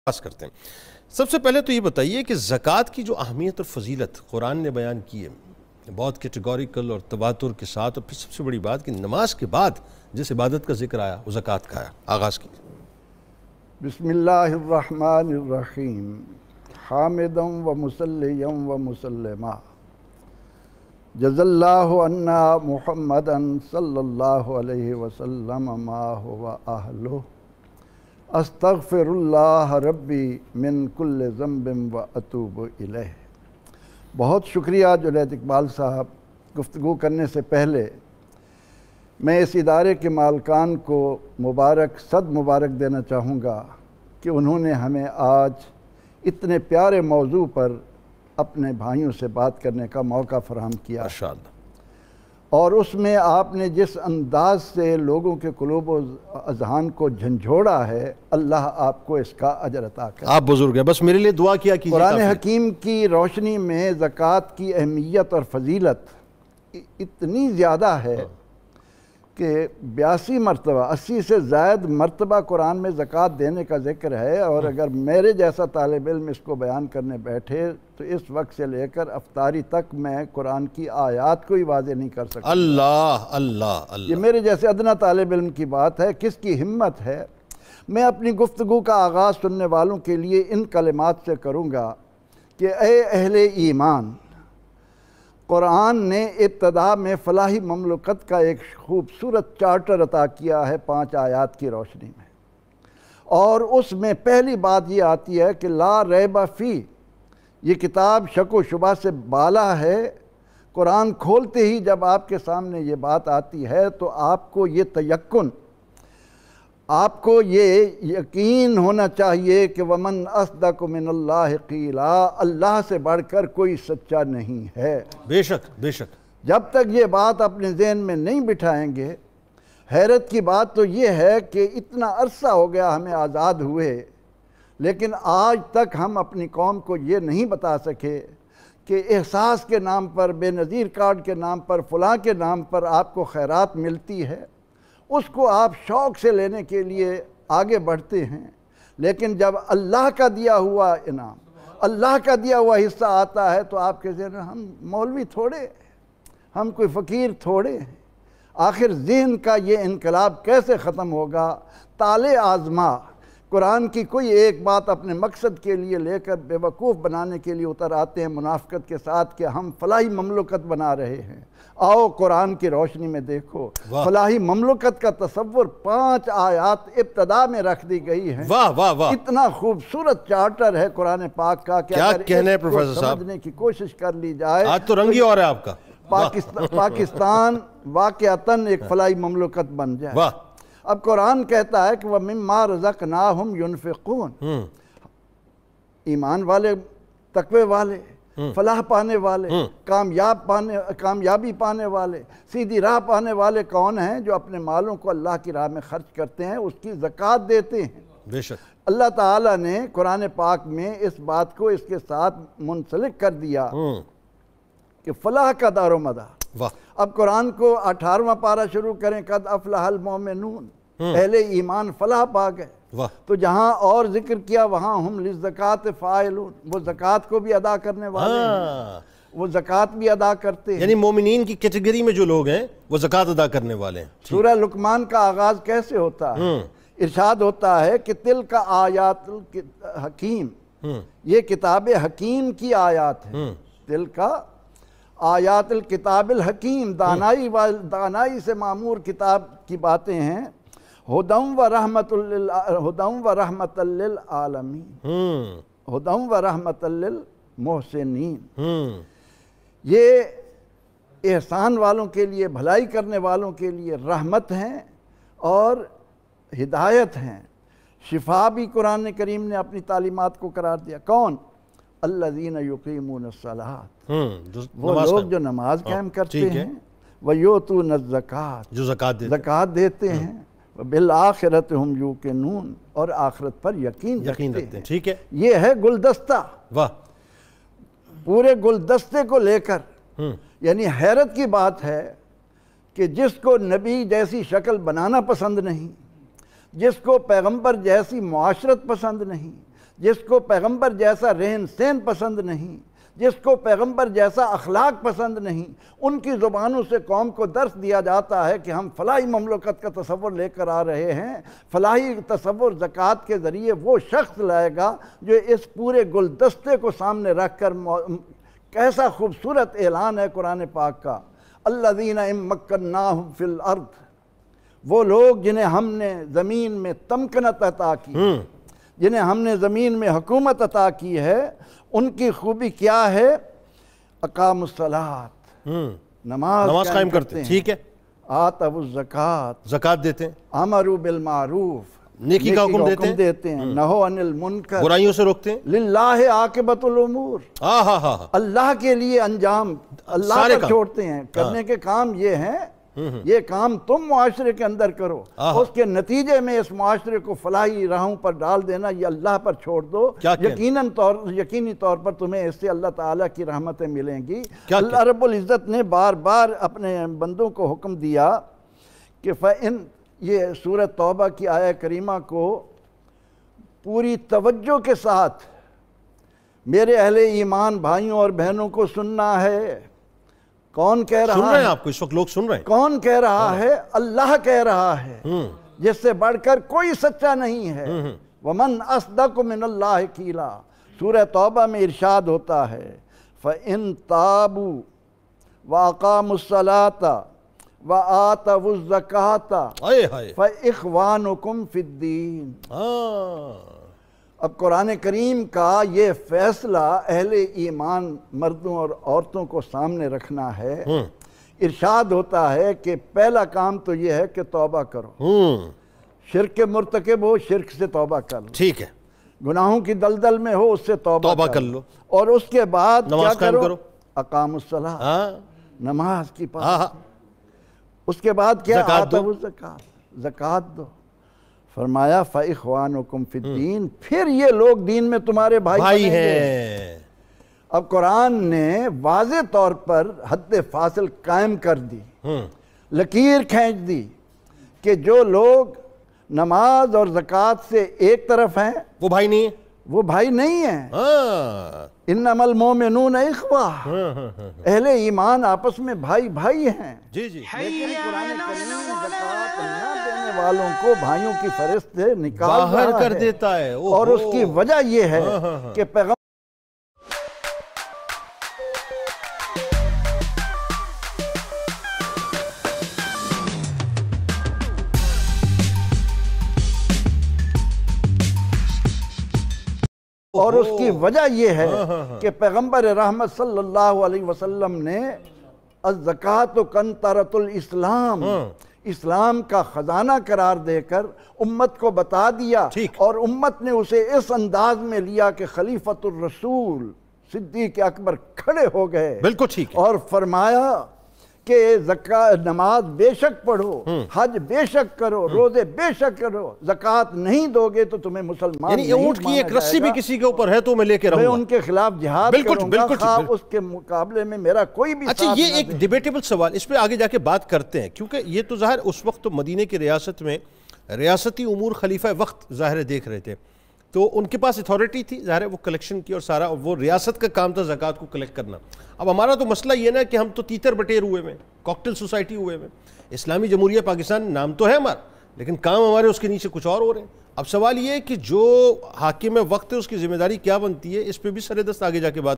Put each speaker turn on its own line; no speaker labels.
آغاز کرتے ہیں۔ سب سے پہلے تو یہ بتائیے کہ زکوٰۃ کی جو اہمیت اور فضیلت قرآن نے بیان کی ہے بہت کیٹیگوریکل اور تواتر کے ساتھ، اور پھر سب سے بڑی بات کہ نماز کے بعد جس عبادت کا ذکر آیا وہ زکوٰۃ کا آیا، آغاز کی۔
بسم اللہ الرحمن الرحیم، حامدا و مسلیا و مسلما، جزا اللہ عنا محمدا صلی اللہ علیہ وسلم ما هو اہلہ، استغفر اللہ ربی من کل ذنب و اتوب الیہ۔ بہت شکریہ جنید اقبال صاحب۔ گفتگو کرنے سے پہلے میں اس ادارے کے مالکان کو صد مبارک دینا چاہوں گا کہ انہوں نے ہمیں آج اتنے پیارے موضوع پر اپنے بھائیوں سے بات کرنے کا موقع فراہم کیا،
ماشاءاللہ، اور
اس میں آپ نے جس انداز سے لوگوں کے قلوب و اذہان کو جھنجھوڑا ہے، اللہ آپ کو اس کا اجر عطا کرے۔
آپ بزرگ ہیں، بس میرے لیے دعا کیا کیجیے۔
قرآن حکیم کی روشنی میں زکوٰۃ کی اہمیت اور فضیلت اتنی زیادہ ہے کہ 82 مرتبہ 80 سے زائد مرتبہ قرآن میں زکوٰۃ دینے کا ذکر ہے، اور اگر میرے جیسا طالب علم اس کو بیان کرنے بیٹھے تو اس وقت سے لے کر افطاری تک میں قرآن کی آیات کو ہی واضح نہیں کر سکتا۔
اللہ اللہ اللہ،
یہ میرے جیسے ادنا طالب علم کی بات ہے، کس کی ہمت ہے۔ میں اپنی گفتگو کا آغاز سننے والوں کے لیے ان کلمات سے کروں گا کہ اے اہل ایمان، قرآن نے ابتدا میں فلاحی مملکت کا ایک خوبصورت چارٹر عطا کیا ہے 5 آیات کی روشنی میں، اور اس میں پہلی بات یہ آتی ہے کہ لا ریب فی، یہ کتاب شک و شبہ سے بالا ہے۔ قرآن کھولتے ہی جب آپ کے سامنے یہ بات آتی ہے تو آپ کو یہ تیقن، آپ کو یہ یقین ہونا چاہیے کہ وَمَنْ أَصْدَقُ مِنَ اللَّهِ قِيلًا، اللہ سے بڑھ کر کوئی سچا نہیں ہے۔
بے شک بے شک،
جب تک یہ بات اپنے ذہن میں نہیں بٹھائیں گے، حیرت کی بات تو یہ ہے کہ اتنا عرصہ ہو گیا ہمیں آزاد ہوئے، لیکن آج تک ہم اپنی قوم کو یہ نہیں بتا سکے کہ احساس کے نام پر، بے نظیر کارڈ کے نام پر، فلاں کے نام پر آپ کو خیرات ملتی ہے، اس کو آپ شوق سے لینے کے لیے آگے بڑھتے ہیں، لیکن جب اللہ کا دیا ہوا انعام، اللہ کا دیا ہوا حصہ آتا ہے تو آپ کے ذہن میں ہم مولوی تھوڑے، ہم کوئی فقیر تھوڑے ہیں۔ آخر ذہن کا یہ انقلاب کیسے ختم ہوگا؟ تالے آزما، قرآن کی کوئی ایک بات اپنے مقصد کے لیے لے کر بے وقوف بنانے کے لیے اتر آتے ہیں منافقت کے ساتھ کہ ہم فلاحی مملکت بنا رہے ہیں۔ آؤ قرآن کی روشنی میں دیکھو، فلاحی مملکت کا تصور 5 آیات ابتدا میں رکھ دی گئی ہیں۔
واہ واہ واہ،
اتنا خوبصورت چارٹر ہے قرآن پاک کا کہ
کیا
اگر
کہنے
اس کو
پروفیسر صاحب،
سمجھنے کی کوشش کر لی جائے،
آج تو رنگ ہی اور ہے آپ کا۔
پاکستان واقعتاً ایک فلاحی مملکت بن جائے۔
واہ،
اب قرآن کہتا ہے کہ وَمِمَّا رَزَقْنَاهُمْ يُنْفِقُونَ، ایمان والے، تقوی والے، فلاح پانے والے، کامیابی پانے والے، سیدھی راہ پانے والے کون ہیں؟ جو اپنے مالوں کو اللہ کی راہ میں خرچ کرتے ہیں، اس کی زکوٰۃ دیتے ہیں۔
بے شک،
اللہ تعالیٰ نے قرآن پاک میں اس بات کو اس کے ساتھ منسلک کر دیا کہ فلاح کا دار و مدار۔
واہ،
اب قرآن کو 18واں پارہ شروع کریں، قد افلح المؤمنون، اہل ایمان فلاح پا گئے۔
واہ،
تو جہاں اور ذکر کیا وہاں ہم للزکوٰۃ فاعلون، وہ زکوٰۃ کو بھی ادا کرنے والے ہیں، وہ زکوٰۃ بھی ادا کرتے ہیں۔
یعنی مومنین کی کیٹیگری میں جو لوگ ہیں وہ زکوٰۃ ادا کرنے والے ہیں۔
سورہ لقمان کا آغاز کیسے ہوتا ہے؟ ارشاد ہوتا ہے کہ تلک آیات الحکیم، یہ کتاب حکیم کی آیات ہیں۔ تلک آیات الکتاب الحکیم، دانائی سے معمور کتاب کی باتیں ہیں۔ ہدم و رحمت للعالمین، ہدم و رحمت للمحسنین، یہ احسان والوں کے لیے، بھلائی کرنے والوں کے لیے رحمت ہیں اور ہدایت ہیں۔ شفا بھی قرآن کریم نے اپنی تعلیمات کو قرار دیا۔ کون؟ الذین یقیمون الصلاۃ، وہ لوگ جو نماز قائم کرتے ہیں، ویؤتون الزکوٰۃ،
جو
زکوٰۃ دیتے ہیں، بالآخرۃ ہم یوقنون، اور آخرت پر یقین رکھتے ہیں۔
ٹھیک ہے،
یہ ہے گلدستہ۔
واہ،
پورے گلدستے کو لے کر، یعنی حیرت کی بات ہے کہ جس کو نبی جیسی شکل بنانا پسند نہیں، جس کو پیغمبر جیسی معاشرت پسند نہیں، جس کو پیغمبر جیسا رہن سہن پسند نہیں، جس کو پیغمبر جیسا اخلاق پسند نہیں، ان کی زبانوں سے قوم کو درس دیا جاتا ہے کہ ہم فلاحی مملکت کا تصور لے کر آ رہے ہیں، فلاحی تصور زکوٰۃ کے ذریعے وہ شخص لائے گا جو اس پورے گلدستے کو سامنے رکھ کر کیسا خوبصورت اعلان ہے قرآن پاک کا، الذین ان مکناہم فی الارض، وہ لوگ جنہیں ہم نے زمین میں تمکنت عطا کی، جنہیں ہم نے زمین میں حکومت عطا کی ہے، ان کی خوبی کیا ہے؟ اقام الصلاۃ، نماز قائم کرتے ہیں،
ٹھیک ہے،
آتوا الزکوٰۃ،
زکوٰۃ دیتے ہیں،
امروا بالمعروف،
نیکی کا حکم دیتے
ہیں، نہوا عن المنکر،
برائیوں سے روکتے ہیں،
للہ عاقبۃ الامور، اللہ کے لیے انجام اللہ پر چھوڑتے ہیں، کرنے کے کام یہ ہیں، یہ کام تم معاشرے کے اندر کرو، اس کے نتیجے میں اس معاشرے کو فلاحی راہوں پر ڈال دینا یہ اللہ پر چھوڑ دو، یقینی طور پر تمہیں اس سے اللہ تعالیٰ کی رحمتیں ملیں گی۔ اللہ رب العزت نے بار بار اپنے بندوں کو حکم دیا کہ فَإِن، یہ سورۃ توبہ کی آیہ کریمہ کو پوری توجہ کے ساتھ میرے اہل ایمان بھائیوں اور بہنوں کو سننا ہے۔ کون کہہ رہا ہے؟
سن رہے ہیں آپ کو، اس وقت لوگ سن رہے ہیں۔
کون کہہ رہا ہے؟ اللہ کہہ رہا ہے، جس سے بڑھ کر کوئی سچا نہیں ہے۔ وَمَنْ أَصْدَقُ مِنَ اللَّهِ قِيلًا، سورہ توبہ میں ارشاد ہوتا ہے فَإِن تَابُوا وَأَقَامُوا الصَّلَاةَ وَآتَوُا الزَّكَاةَ فَإِخْوَانُكُمْ فِي الدِّينِ۔ اب قرآن کریم کا یہ فیصلہ اہل ایمان مردوں اور عورتوں کو سامنے رکھنا ہے۔ ارشاد ہوتا ہے کہ پہلا کام تو یہ ہے کہ توبہ کرو، شرک کے مرتکب ہو شرک سے توبہ کر لو،
ٹھیک ہے،
گناہوں کی دلدل میں ہو اس سے توبہ کر لو، اور اس کے بعد کیا کرو؟ اقام الصلاۃ، نماز کی پابندی، اس کے بعد کیا؟ آتوا الزکوٰۃ، زکوٰۃ دو۔ فرمایا فَإِخْوَانُكُمْ فِي الدِّينِ، پھر یہ لوگ دین میں تمہارے بھائی ہیں۔ اب قرآن نے واضح طور پر حد فاصل قائم کر دی، لکیر کھینچ دی کہ جو لوگ نماز اور زکوٰۃ سے ایک طرف ہیں
وہ بھائی نہیں ہیں،
وہ بھائی نہیں ہیں۔ انما المؤمنون اخوہ، اہل ایمان آپس میں بھائی بھائی ہیں۔
جی
لیکن قرآن کریم زکوٰۃ نہ دینے والوں کو بھائیوں کی فہرست سے نکال
باہر کر دیتا ہے،
اور اس کی وجہ یہ ہے کہ پیغمبر اور اس کی وجہ یہ ہے کہ پیغمبر رحمت صلی اللہ علیہ وسلم نے الزکوٰۃ قنطرۃ الاسلام، اسلام کا خزانہ قرار دے کر امت کو بتا دیا، اور امت نے اسے اس انداز میں لیا کہ خلیفۃ الرسول صدیق اکبر کھڑے ہو گئے،
بالکل ٹھیک ہے،
اور فرمایا کہ نماز بے شک پڑھو، حج بے شک کرو، روزے بے شک کرو، زکوٰۃ نہیں دو گے تو تمہیں مسلمان نہیں مانا جائے گا۔
اونٹ کی ایک رسی بھی کسی کے اوپر ہے تو میں لے کے رہوں گا،
میں ان کے خلاف جہاد کروں گا، خواہ اس کے مقابلے میں میرا کوئی بھی ساتھ نہ دے۔
یہ ایک ڈیبیٹیبل سوال، اس پہ آگے جا کے بات کرتے ہیں، کیونکہ یہ تو ظاہر اس وقت تو مدینہ کی ریاست میں ریاستی امور خلیفہ وقت ظاہر دیکھ رہے تھے، تو ان کے پاس اتھارٹی تھی ظاہر وہ کلیکشن کی، اور سارا وہ ریاست کا کام تھا زکوٰۃ کو کلیکٹ کرنا۔ اب ہمارا تو مسئلہ یہ نا کہ ہم تو تیتر بٹیر ہوئے میں، کاکٹیل سوسائٹی ہوئے میں، اسلامی جمہوریہ پاکستان نام تو ہے ہمارا، لیکن کام ہمارے اس کے نیچے کچھ اور ہو رہے ہیں۔ اب سوال یہ ہے کہ جو حاکم وقت ہے اس کی ذمہ داری کیا بنتی ہے، اس پہ بھی سر دست آگے جا کے بات